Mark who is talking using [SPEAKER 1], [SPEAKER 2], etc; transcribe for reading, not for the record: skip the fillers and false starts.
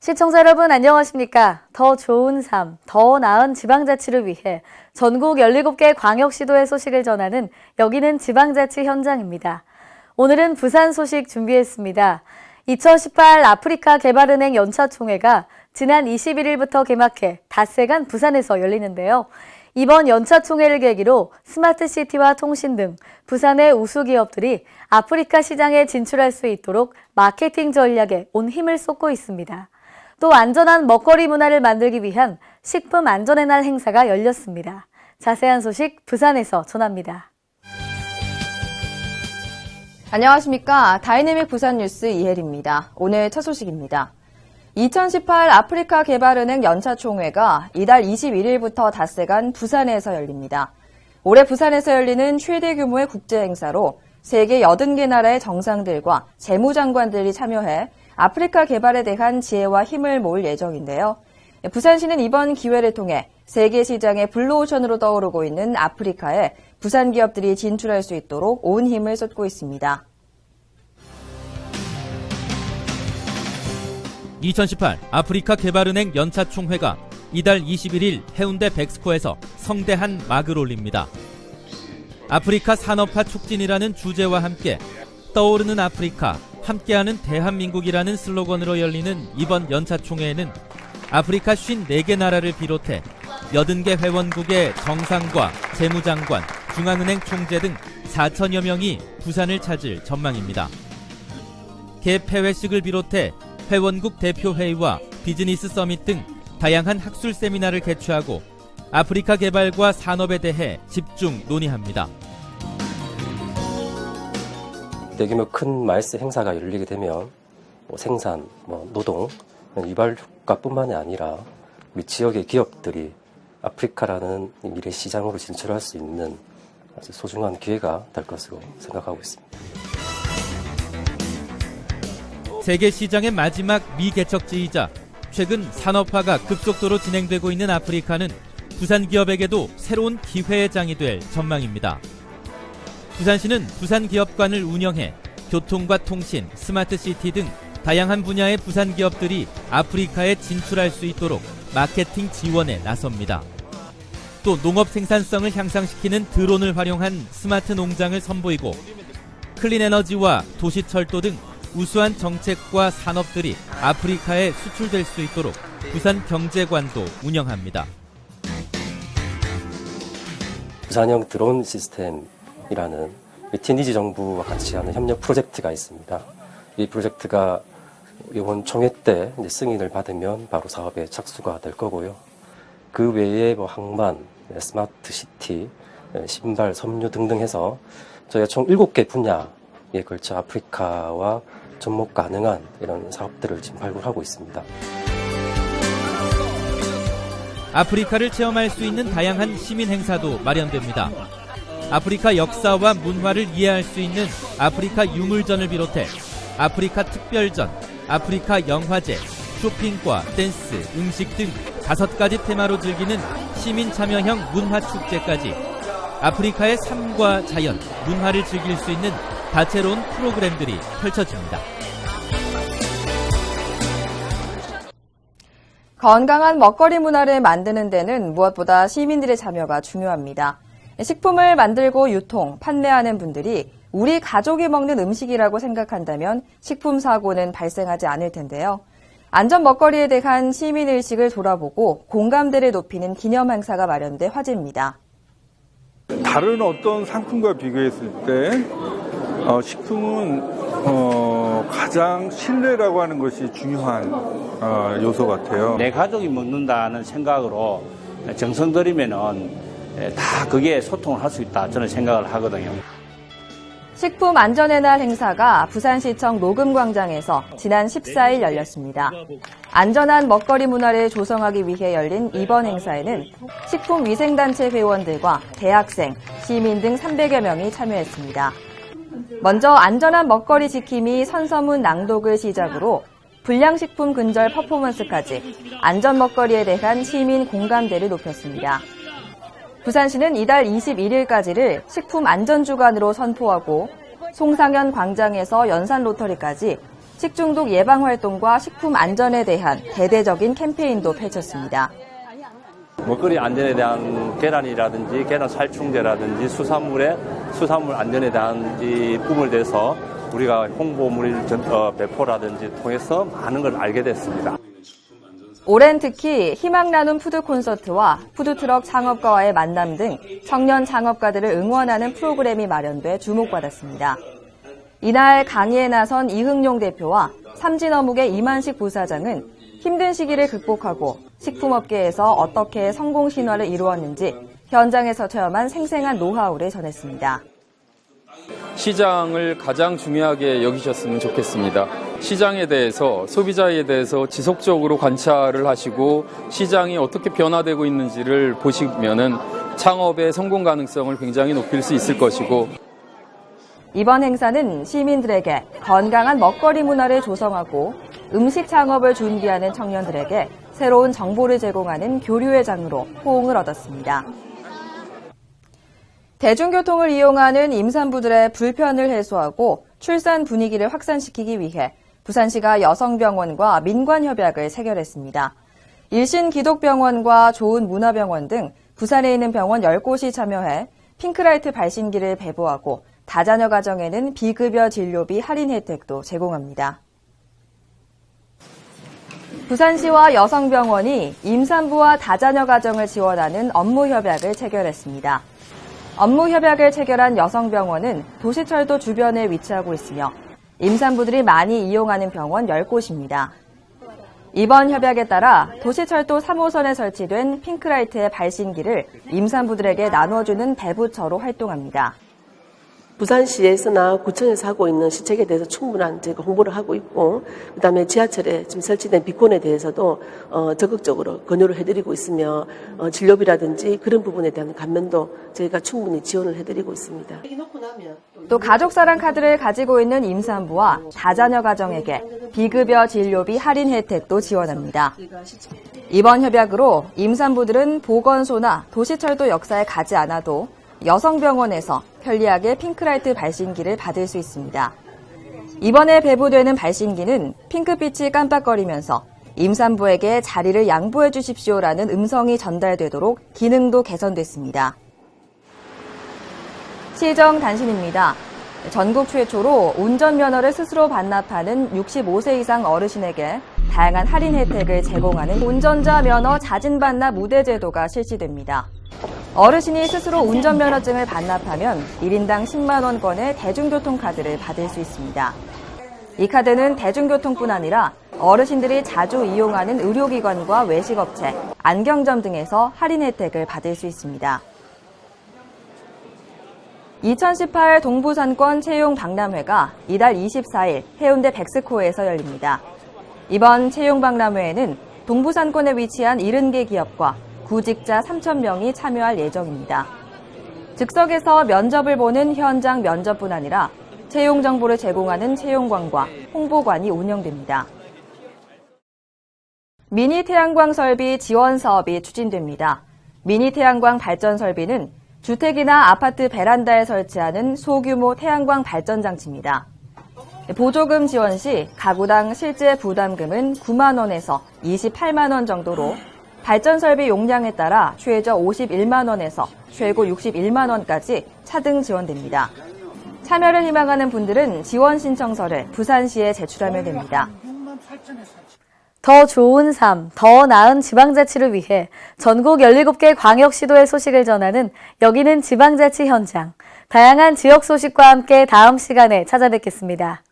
[SPEAKER 1] 시청자 여러분 안녕하십니까? 더 좋은 삶, 더 나은 지방자치를 위해 전국 17개 광역시도의 소식을 전하는 여기는 지방자치 현장입니다. 오늘은 부산 소식 준비했습니다. 2018 아프리카 개발은행 연차총회가 지난 21일부터 개막해 닷새간 부산에서 열리는데요. 이번 연차총회를 계기로 스마트시티와 통신 등 부산의 우수기업들이 아프리카 시장에 진출할 수 있도록 마케팅 전략에 온 힘을 쏟고 있습니다. 또 안전한 먹거리 문화를 만들기 위한 식품 안전의 날 행사가 열렸습니다. 자세한 소식 부산에서 전합니다.
[SPEAKER 2] 안녕하십니까. 다이내믹 부산 뉴스 이혜리입니다. 오늘 첫 소식입니다. 2018 아프리카 개발은행 연차총회가 이달 21일부터 닷새간 부산에서 열립니다. 올해 부산에서 열리는 최대 규모의 국제 행사로 세계 80개 나라의 정상들과 재무장관들이 참여해 아프리카 개발에 대한 지혜와 힘을 모을 예정인데요. 부산시는 이번 기회를 통해 세계 시장의 블루오션으로 떠오르고 있는 아프리카에 부산 기업들이 진출할 수 있도록 온 힘을 쏟고 있습니다.
[SPEAKER 3] 2018 아프리카 개발은행 연차총회가 이달 21일 해운대 백스코에서 성대한 막을 올립니다. 아프리카 산업화 촉진이라는 주제와 함께 떠오르는 아프리카, 함께하는 대한민국이라는 슬로건으로 열리는 이번 연차총회에는 아프리카 54개 나라를 비롯해 80개 회원국의 정상과 재무장관, 중앙은행 총재 등 4천여 명이 부산을 찾을 전망입니다. 개폐회식을 비롯해 회원국 대표회의와 비즈니스 서밋 등 다양한 학술 세미나를 개최하고 아프리카 개발과 산업에 대해 집중 논의합니다.
[SPEAKER 4] 대규모 큰 마이스 행사가 열리게 되면 생산, 노동, 유발 효과뿐만이 아니라 우리 지역의 기업들이 아프리카라는 미래 시장으로 진출할 수 있는 아주 소중한 기회가 될 것으로 생각하고 있습니다.
[SPEAKER 3] 세계 시장의 마지막 미개척지이자 최근 산업화가 급속도로 진행되고 있는 아프리카는 부산 기업에게도 새로운 기회의 장이 될 전망입니다. 부산시는 부산기업관을 운영해 교통과 통신, 스마트시티 등 다양한 분야의 부산 기업들이 아프리카에 진출할 수 있도록 마케팅 지원에 나섭니다. 또 농업 생산성을 향상시키는 드론을 활용한 스마트 농장을 선보이고 클린에너지와 도시철도 등 우수한 정책과 산업들이 아프리카에 수출될 수 있도록 부산 경제관도 운영합니다.
[SPEAKER 4] 부산형 드론 시스템이라는 티니지 정부와 같이 하는 협력 프로젝트가 있습니다. 이 프로젝트가 이번 총회 때 승인을 받으면 바로 사업에 착수가 될 거고요. 그 외에 항만, 스마트 시티, 신발, 섬유 등등 해서 저희가 총 7개 분야에 걸쳐 아프리카와 접목 가능한 이런 사업들을 지금 발굴하고 있습니다.
[SPEAKER 3] 아프리카를 체험할 수 있는 다양한 시민 행사도 마련됩니다. 아프리카 역사와 문화를 이해할 수 있는 아프리카 유물전을 비롯해 아프리카 특별전, 아프리카 영화제, 쇼핑과 댄스, 음식 등 5가지 테마로 즐기는 시민 참여형 문화축제까지 아프리카의 삶과 자연, 문화를 즐길 수 있는 다채로운 프로그램들이 펼쳐집니다.
[SPEAKER 2] 건강한 먹거리 문화를 만드는 데는 무엇보다 시민들의 참여가 중요합니다. 식품을 만들고 유통, 판매하는 분들이 우리 가족이 먹는 음식이라고 생각한다면 식품 사고는 발생하지 않을 텐데요. 안전 먹거리에 대한 시민의식을 돌아보고 공감대를 높이는 기념 행사가 마련돼 화제입니다.
[SPEAKER 5] 다른 어떤 상품과 비교했을 때 식품은 가장 신뢰라고 하는 것이 중요한 요소 같아요.
[SPEAKER 6] 내 가족이 먹는다는 생각으로 정성 들이면은 다 그게 소통을 할 수 있다 저는 생각을 하거든요.
[SPEAKER 2] 식품 안전의 날 행사가 부산시청 녹음광장에서 지난 14일 열렸습니다. 안전한 먹거리 문화를 조성하기 위해 열린 이번 행사에는 식품위생단체 회원들과 대학생, 시민 등 300여 명이 참여했습니다. 먼저 안전한 먹거리 지킴이 선서문 낭독을 시작으로 불량식품 근절 퍼포먼스까지 안전 먹거리에 대한 시민 공감대를 높였습니다. 부산시는 이달 21일까지를 식품 안전주간으로 선포하고 송상현 광장에서 연산 로터리까지 식중독 예방 활동과 식품 안전에 대한 대대적인 캠페인도 펼쳤습니다.
[SPEAKER 7] 먹거리 안전에 대한 계란이라든지 계란 살충제라든지 수산물 안전에 대한 이 부분에 대해서 우리가 홍보물 배포라든지 통해서 많은 걸 알게 됐습니다.
[SPEAKER 2] 올해는 특히 희망 나눔 푸드 콘서트와 푸드트럭 창업가와의 만남 등 청년 창업가들을 응원하는 프로그램이 마련돼 주목받았습니다. 이날 강의에 나선 이흥용 대표와 삼진어묵의 이만식 부사장은 힘든 시기를 극복하고 식품업계에서 어떻게 성공 신화를 이루었는지 현장에서 체험한 생생한 노하우를 전했습니다.
[SPEAKER 8] 시장을 가장 중요하게 여기셨으면 좋겠습니다. 시장에 대해서, 소비자에 대해서 지속적으로 관찰을 하시고 시장이 어떻게 변화되고 있는지를 보시면은 창업의 성공 가능성을 굉장히 높일 수 있을 것이고,
[SPEAKER 2] 이번 행사는 시민들에게 건강한 먹거리 문화를 조성하고 음식 창업을 준비하는 청년들에게 새로운 정보를 제공하는 교류의 장으로 호응을 얻었습니다. 대중교통을 이용하는 임산부들의 불편을 해소하고 출산 분위기를 확산시키기 위해 부산시가 여성병원과 민관협약을 체결했습니다. 일신기독병원과 좋은문화병원 등 부산에 있는 병원 10곳이 참여해 핑크라이트 발신기를 배부하고 다자녀 가정에는 비급여 진료비 할인 혜택도 제공합니다. 부산시와 여성병원이 임산부와 다자녀 가정을 지원하는 업무협약을 체결했습니다. 업무협약을 체결한 여성병원은 도시철도 주변에 위치하고 있으며 임산부들이 많이 이용하는 병원 10곳입니다. 이번 협약에 따라 도시철도 3호선에 설치된 핑크라이트의 발신기를 임산부들에게 나눠주는 배부처로 활동합니다.
[SPEAKER 9] 부산시에서나 구청에서 하고 있는 시책에 대해서 충분한 저희가 홍보를 하고 있고, 그다음에 지하철에 지금 설치된 비콘에 대해서도 적극적으로 권유를 해드리고 있으며 진료비라든지 그런 부분에 대한 감면도 저희가 충분히 지원을 해드리고 있습니다.
[SPEAKER 2] 또 가족사랑 카드를 가지고 있는 임산부와 다자녀 가정에게 비급여 진료비 할인 혜택도 지원합니다. 이번 협약으로 임산부들은 보건소나 도시철도 역사에 가지 않아도 여성병원에서 편리하게 핑크라이트 발신기를 받을 수 있습니다. 이번에 배부되는 발신기는 핑크빛이 깜빡거리면서 임산부에게 자리를 양보해 주십시오라는 음성이 전달되도록 기능도 개선됐습니다. 시정 단신입니다. 전국 최초로 운전면허를 스스로 반납하는 65세 이상 어르신에게 다양한 할인 혜택을 제공하는 운전자 면허 자진 반납 우대 제도가 실시됩니다. 어르신이 스스로 운전면허증을 반납하면 1인당 10만 원권의 대중교통카드를 받을 수 있습니다. 이 카드는 대중교통뿐 아니라 어르신들이 자주 이용하는 의료기관과 외식업체, 안경점 등에서 할인 혜택을 받을 수 있습니다. 2018 동부산권 채용 박람회가 이달 24일 해운대 백스코에서 열립니다. 이번 채용 박람회에는 동부산권에 위치한 70개 기업과 구직자 3,000명이 참여할 예정입니다. 즉석에서 면접을 보는 현장 면접뿐 아니라 채용 정보를 제공하는 채용관과 홍보관이 운영됩니다. 미니 태양광 설비 지원 사업이 추진됩니다. 미니 태양광 발전 설비는 주택이나 아파트 베란다에 설치하는 소규모 태양광 발전 장치입니다. 보조금 지원 시 가구당 실제 부담금은 9만 원에서 28만 원 정도로 발전 설비 용량에 따라 최저 51만 원에서 최고 61만 원까지 차등 지원됩니다. 참여를 희망하는 분들은 지원 신청서를 부산시에 제출하면 됩니다.
[SPEAKER 1] 더 좋은 삶, 더 나은 지방자치를 위해 전국 17개 광역시도의 소식을 전하는 여기는 지방자치 현장. 다양한 지역 소식과 함께 다음 시간에 찾아뵙겠습니다.